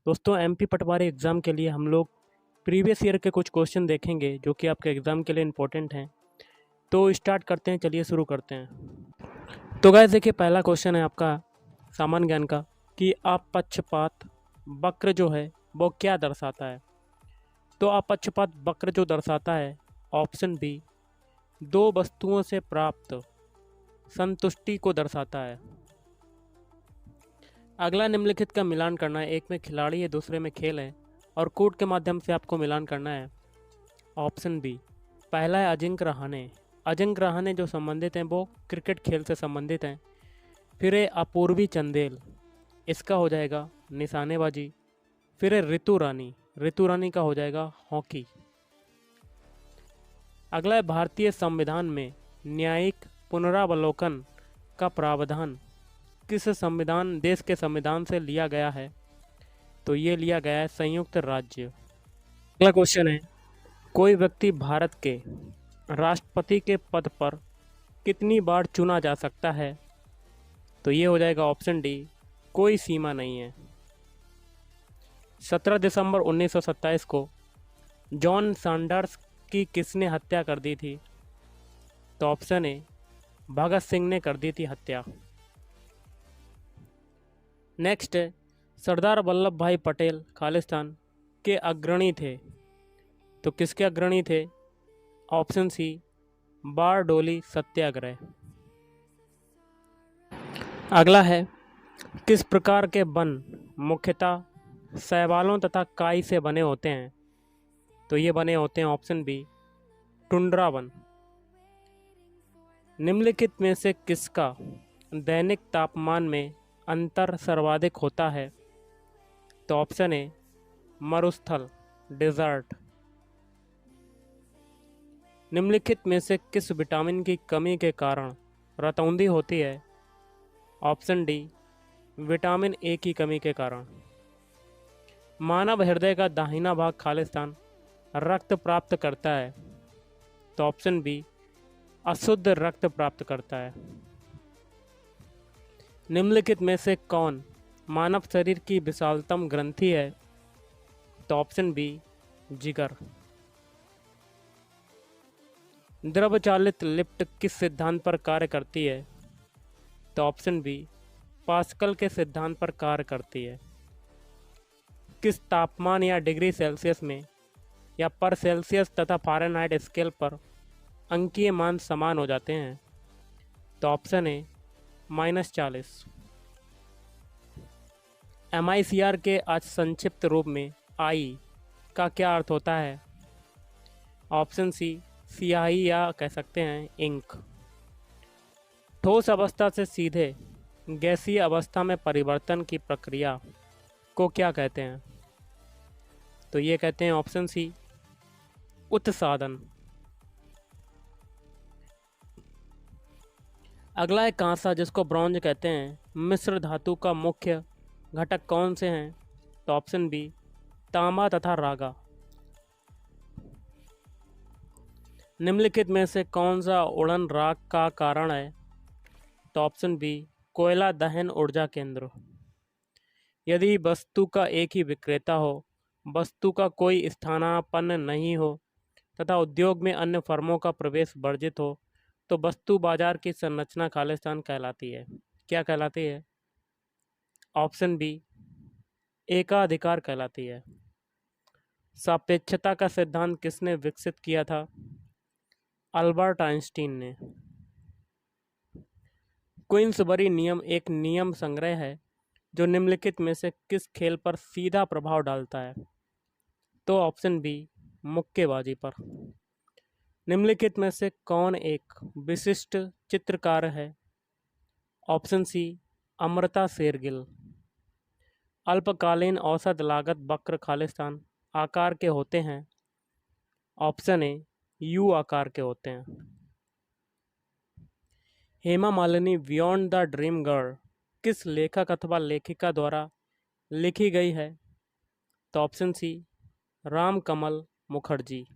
दोस्तों एमपी पटवारी एग्ज़ाम के लिए हम लोग प्रीवियस ईयर के कुछ क्वेश्चन देखेंगे जो कि आपके एग्ज़ाम के लिए इम्पोर्टेंट हैं। तो स्टार्ट करते हैं, चलिए शुरू करते हैं। तो गाइस देखिए, पहला क्वेश्चन है आपका सामान्य ज्ञान का कि अपक्षपात वक्र जो है वो क्या दर्शाता है। तो अपक्षपात वक्र जो दर्शाता है, ऑप्शन बी, दो वस्तुओं से प्राप्त संतुष्टि को दर्शाता है। अगला निम्नलिखित का मिलान करना है। एक में खिलाड़ी है, दूसरे में खेल है और कूट के माध्यम से आपको मिलान करना है। ऑप्शन बी, पहला है अजिंक्य रहाणे। अजिंक्य रहाणे जो संबंधित हैं वो क्रिकेट खेल से संबंधित हैं। फिर है अपूर्वी चंदेल, इसका हो जाएगा निशानेबाजी। फिर है ऋतु रानी, ऋतु रानी का हो जाएगा हॉकी। अगला है भारतीय संविधान में न्यायिक पुनरावलोकन का प्रावधान किस संविधान देश के संविधान से लिया गया है। तो ये लिया गया है संयुक्त राज्य। अगला क्वेश्चन है, कोई व्यक्ति भारत के राष्ट्रपति के पद पर कितनी बार चुना जा सकता है। तो ये हो जाएगा ऑप्शन डी, कोई सीमा नहीं है। 17 दिसंबर 1927 को जॉन सैंडर्स की किसने हत्या कर दी थी। तो ऑप्शन ए, भगत सिंह ने कर दी थी हत्या। नेक्स्ट है, सरदार वल्लभ भाई पटेल खालिस्तान के अग्रणी थे। तो किसके अग्रणी थे। ऑप्शन सी, बारडोली सत्याग्रह। अगला है, किस प्रकार के वन मुख्यतः शैवालों तथा काई से बने होते हैं। तो ये बने होते हैं ऑप्शन बी, टुंड्रा वन। निम्नलिखित में से किसका दैनिक तापमान में अंतर सर्वाधिक होता है। तो ऑप्शन ए, मरुस्थल डेजर्ट। निम्नलिखित में से किस विटामिन की कमी के कारण रतौंधी होती है। ऑप्शन डी, विटामिन ए की कमी के कारण। मानव हृदय का दाहिना भाग खालिस्तान रक्त प्राप्त करता है। तो ऑप्शन बी, अशुद्ध रक्त प्राप्त करता है। निम्नलिखित में से कौन मानव शरीर की विशालतम ग्रंथि है। तो ऑप्शन बी, जिगर। द्रव चालित लिफ्ट किस सिद्धांत पर कार्य करती है। तो ऑप्शन बी, पास्कल के सिद्धांत पर कार्य करती है। किस तापमान या डिग्री सेल्सियस में या पर सेल्सियस तथा फ़ारेनहाइट स्केल पर अंकीय मान समान हो जाते हैं। तो ऑप्शन ए, -40। MICR के आज संक्षिप्त रूप में आई का क्या अर्थ होता है। ऑप्शन सी, स्याही या कह सकते हैं इंक। ठोस अवस्था से सीधे गैसीय अवस्था में परिवर्तन की प्रक्रिया को क्या कहते हैं। तो ये कहते हैं ऑप्शन सी, उत्सादन। अगला है कांसा, जिसको ब्रॉन्ज कहते हैं। मिश्र धातु का मुख्य घटक कौन से हैं। तो ऑप्शन बी, तांबा तथा रागा। निम्नलिखित में से कौन सा उड़न राग का कारण है। तो ऑप्शन बी, कोयला दहन ऊर्जा केंद्र। यदि वस्तु का एक ही विक्रेता हो, वस्तु का कोई स्थानापन्न नहीं हो तथा उद्योग में अन्य फर्मों का प्रवेश वर्जित हो, तो वस्तु बाजार की संरचना खालिस्तान कहलाती है। क्या कहलाती है। ऑप्शन बी, एकाधिकार कहलाती है। सापेक्षता का सिद्धांत किसने विकसित किया था। अल्बर्ट आइंस्टीन ने। क्वींसबरी नियम एक नियम संग्रह है जो निम्नलिखित में से किस खेल पर सीधा प्रभाव डालता है। तो ऑप्शन बी, मुक्केबाजी पर। निम्नलिखित में से कौन एक विशिष्ट चित्रकार है। Option C, Amrita Shergil. अल्पकालीन औसत लागत वक्र खालिस्तान आकार के होते हैं। ऑप्शन ए, यू आकार के होते हैं। Hema Malini beyond the dream girl किस लेखक अथवा लेखिका द्वारा लिखी गई है। तो ऑप्शन सी, राम कमल मुखर्जी।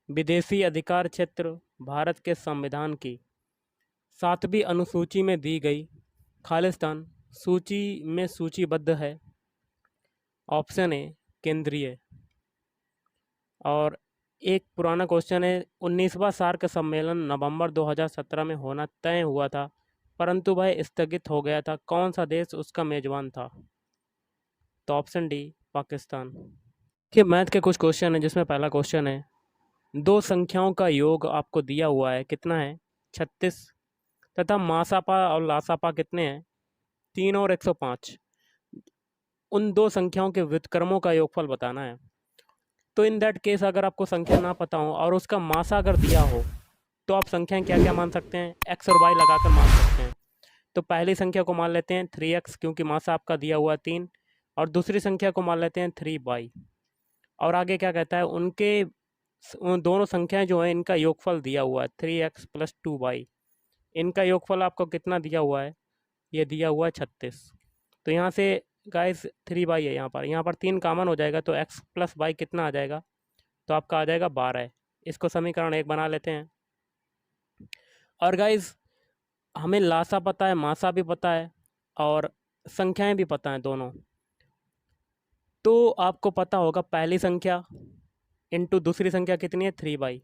विदेशी अधिकार क्षेत्र भारत के संविधान की 7वीं अनुसूची में दी गई खालिस्तान सूची में सूचीबद्ध है। ऑप्शन ए केंद्रीय। और एक पुराना क्वेश्चन है, 19वां सार्क सम्मेलन नवंबर 2017 में होना तय हुआ था, परंतु वह स्थगित हो गया था। कौन सा देश उसका मेजबान था? तो ऑप्शन डी पाकिस्तान। कि मैथ के कुछ क्वेश्चन है, जिसमें पहला क्वेश्चन है, दो संख्याओं का योग आपको दिया हुआ है, कितना है? 36, तथा मासापा और लासापा कितने हैं? 3 और 105। उन दो संख्याओं के व्युत्क्रमों का योगफल बताना है। तो इन दैट केस अगर आपको संख्या ना पता हो और उसका मासा अगर दिया हो, तो आप संख्याएं क्या क्या मान सकते हैं? एक्स और वाई लगाकर मान सकते हैं। तो पहली संख्या को मान लेते हैं 3x, क्योंकि मासा आपका दिया हुआ 3, और दूसरी संख्या को मान लेते हैं 3y। और आगे क्या कहता है, उन दोनों संख्याएं जो है इनका योगफल दिया हुआ है 3x + 2y। इनका योगफल आपको कितना दिया हुआ है? ये दिया हुआ है 36। तो यहाँ से गाइस 3y है, यहाँ पर 3 कॉमन हो जाएगा, तो x + y कितना आ जाएगा? तो आपका आ जाएगा 12। इसको समीकरण 1 बना लेते हैं। और गाइस हमें लासा पता है, मासा भी पता है, और संख्याएं भी पता हैं दोनों। तो आपको पता होगा पहली संख्या इंटू दूसरी संख्या कितनी है? 3y।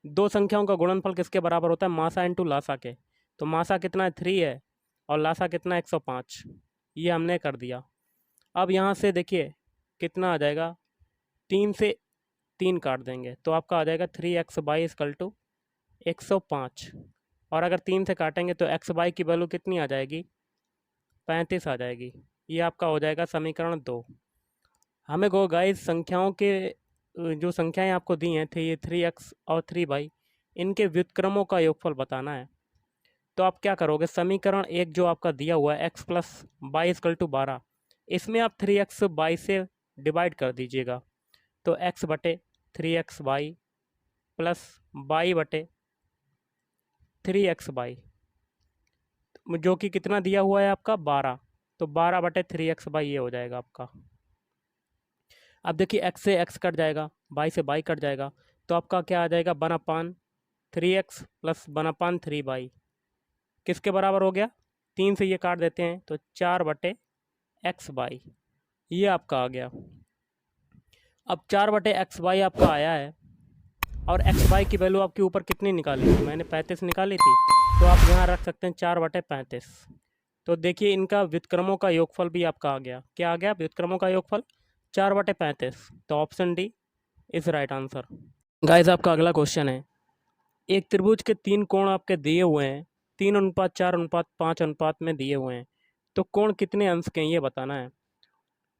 दो संख्याओं का गुणनफल किसके बराबर होता है? मासा इंटू लासा के। तो मासा कितना है? 3 है, और लासा कितना है? 105। ये हमने कर दिया। अब यहाँ से देखिए कितना आ जाएगा, 3 से 3 काट देंगे तो आपका आ जाएगा 3x/y = 105। और अगर 3 से काटेंगे तो x/y की वैल्यू कितनी आ जाएगी? 35 आ जाएगी। ये आपका हो जाएगा समीकरण 2। हमें को गाइस संख्याओं के जो संख्याएं आपको दी हैं थे, ये 3x और 3y, इनके व्युत्क्रमों का योगफल बताना है। तो आप क्या करोगे, समीकरण 1 जो आपका दिया हुआ है x + y = 12, इसमें आप 3x y से डिवाइड कर दीजिएगा। तो x बटे 3xy प्लस y बटे 3xy, जो कि कितना दिया हुआ है आपका? 12। तो 12 बटे 3xy ये हो जाएगा आपका। अब देखिए x से x कट जाएगा, y से y कट जाएगा, तो आपका क्या आ जाएगा? 1/3x + 1/3y किसके बराबर हो गया? 3 से ये काट देते हैं तो 4 बटे xy, ये आपका आ गया। अब 4 बटे xy आपका आया है, और xy की वैल्यू आपके ऊपर कितनी निकाली थी? मैंने 35 निकाली थी, तो आप यहाँ रख सकते हैं 4 बटे 35। तो देखिए इनका व्युत्क्रमों का योगफल भी आपका आ गया। क्या आ गया? व्युत्क्रमों का योगफल 4 बटे 35। तो option D is right answer. Guys आपका अगला क्वेश्चन है, एक त्रिभुज के 3 कोण आपके दिए हुए हैं, 3:4:5 में दिए हुए हैं, तो कोण कितने अंश के हैं ये बताना है।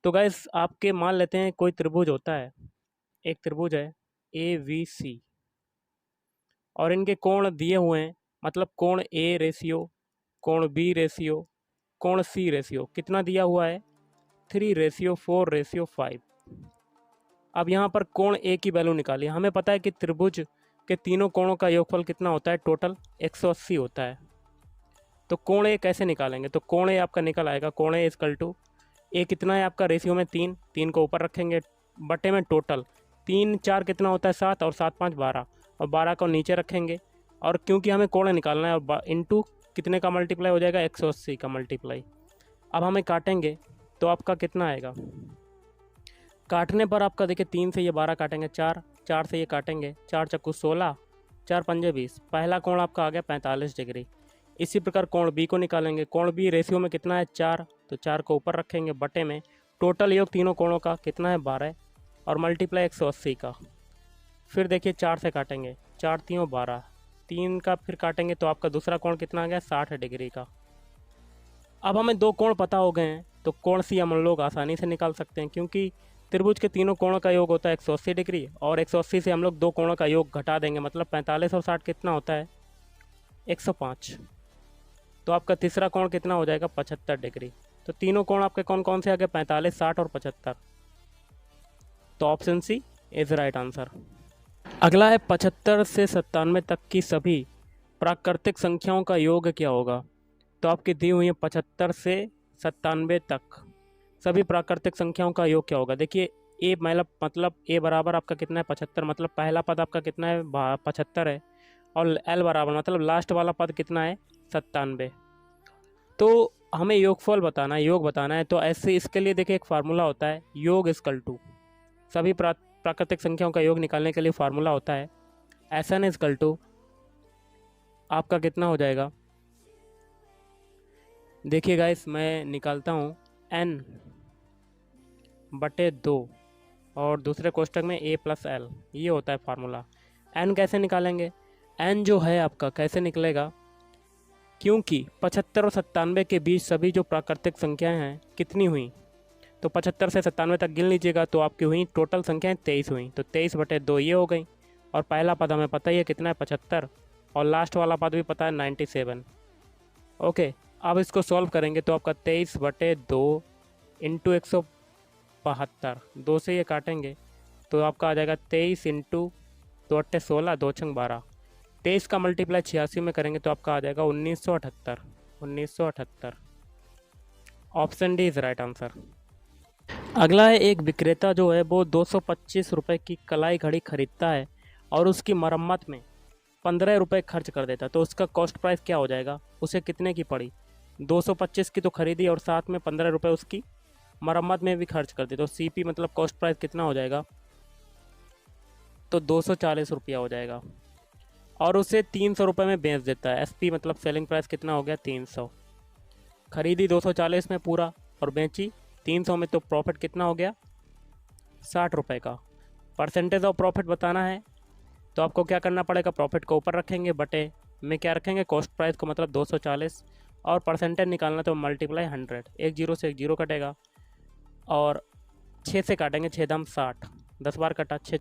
तो गाइस आपके मान लेते हैं कोई त्रिभुज होता है, एक त्रिभुज है ABC, और इनके कोण दिए हुए हैं, मतलब कोण A रेशियो, कोण B रेशियो, कोण C रेशियो कितना दिया हुआ है? 3:4:5। अब यहाँ पर कोण A की वैल्यू निकालिए। हमें पता है कि त्रिभुज के तीनों कोणों का योगफल कितना होता है? टोटल 180 होता है। तो कोण A कैसे निकालेंगे? तो कोण A आपका निकल आएगा, कोण A = A कितना है आपका? रेशियो में 3, 3 को ऊपर रखेंगे, बटे में टोटल 3 4 कितना होता है? 7, और 7 5 12, और 12 को नीचे रखेंगे, और क्योंकि हमें कोण निकालना है, और इंटू कितने का मल्टीप्लाई हो जाएगा? 180 का मल्टीप्लाई। अब हमें काटेंगे तो आपका कितना आएगा? काटने पर आपका देखिए 3 से ये 12 काटेंगे, 4 4 से ये काटेंगे, 4 चक्कू 16, 4 पंजे 20। पहला कोण आपका आ गया 45 डिग्री। इसी प्रकार कोण बी को निकालेंगे। कोण बी रेशियो में कितना है? 4, तो 4 को ऊपर रखेंगे, बटे में टोटल योग तीनों कोणों का कितना है? 12, और मल्टीप्लाई 180 का। फिर देखिए 4 से काटेंगे, 4 3 12, 3 का फिर काटेंगे तो आपका दूसरा कोण कितना आ गया? 60 डिग्री का। अब हमें दो कोण पता हो गए हैं, तो कोण सी हम लोग आसानी से निकाल सकते हैं, क्योंकि त्रिभुज के तीनों कोणों का योग होता है 180 डिग्री, और 180 से हम लोग दो कोणों का योग घटा देंगे, मतलब 45 और 60 कितना होता है? 105। तो आपका तीसरा कोण कितना हो जाएगा? 75 डिग्री। तो तीनों कोण आपके कौन कौन से आ गए? 45, 60 और 75। तो option C is right answer. अगला है 75 से 97 तक की सभी प्राकृतिक संख्याओं का योग क्या होगा? तो आपकी दी हुई है 75 से 97 तक सभी प्राकृतिक संख्याओं का योग क्या होगा? देखिए ए मतलब ए बराबर आपका कितना है? 75, मतलब पहला पद आपका कितना है? 75 है, और एल बराबर मतलब लास्ट वाला पद कितना है? 97। तो हमें योगफल बताना है, योग बताना है, तो ऐसे इसके लिए देखिए एक फार्मूला होता है, योग इक्वल टू सभी प्राकृतिक संख्याओं का योग निकालने के लिए फार्मूला होता है Sn इक्वल टू आपका कितना हो जाएगा। देखिए गाइस मैं निकालता हूँ n बटे 2 और दूसरे कोष्टक में a प्लस एल, ये होता है फार्मूला। n कैसे निकालेंगे, n जो है आपका कैसे निकलेगा, क्योंकि 75 और 97 के बीच सभी जो प्राकृतिक संख्याएं हैं कितनी हुई, तो 75 से 97 तक गिन लीजिएगा, तो आपकी हुई टोटल संख्याएं 23 हुई, तो 23 बटे 2 ये हो गई। और पहला पद हमें पता ही है कितना है 75, और लास्ट वाला पद भी पता है 97। ओके, अब इसको सॉल्व करेंगे तो आपका 23 बटे 2 इंटू 172, 2 से ये काटेंगे तो आपका आ जाएगा 23 इंटू 2 अट्ठे 16, 2 छंग 12, 23 का मल्टीप्लाई 86 में करेंगे तो आपका आ जाएगा 1978। 1978 option D is right answer. अगला है, एक विक्रेता जो है वो 225 रुपये की कलाई घड़ी खरीदता है और उसकी मरम्मत में 15 रुपये खर्च कर देता है, तो उसका कॉस्ट प्राइस क्या हो जाएगा, उसे कितने की पड़ी। 225 की तो खरीदी और साथ में 15 रुपये उसकी मरम्मत में भी खर्च कर दी, तो सीपी मतलब कॉस्ट प्राइस कितना हो जाएगा, तो 240 रुपया हो जाएगा। और उसे 300 रुपये में बेच देता है, एसपी मतलब सेलिंग प्राइस कितना हो गया 300। खरीदी 240 में पूरा और बेची 300 में, तो प्रॉफिट कितना हो गया 60 रुपये का। परसेंटेज ऑफ प्रॉफिट बताना है तो आपको क्या करना पड़ेगा, प्रॉफिट को ऊपर रखेंगे, बटे में क्या रखेंगे कॉस्ट प्राइस को मतलब 240, और परसेंटेज निकालना तो मल्टीप्लाई 100, एक जीरो से एक जीरो कटेगा और 6 से काटेंगे, 6 दाम 60, 10 बार कटा 6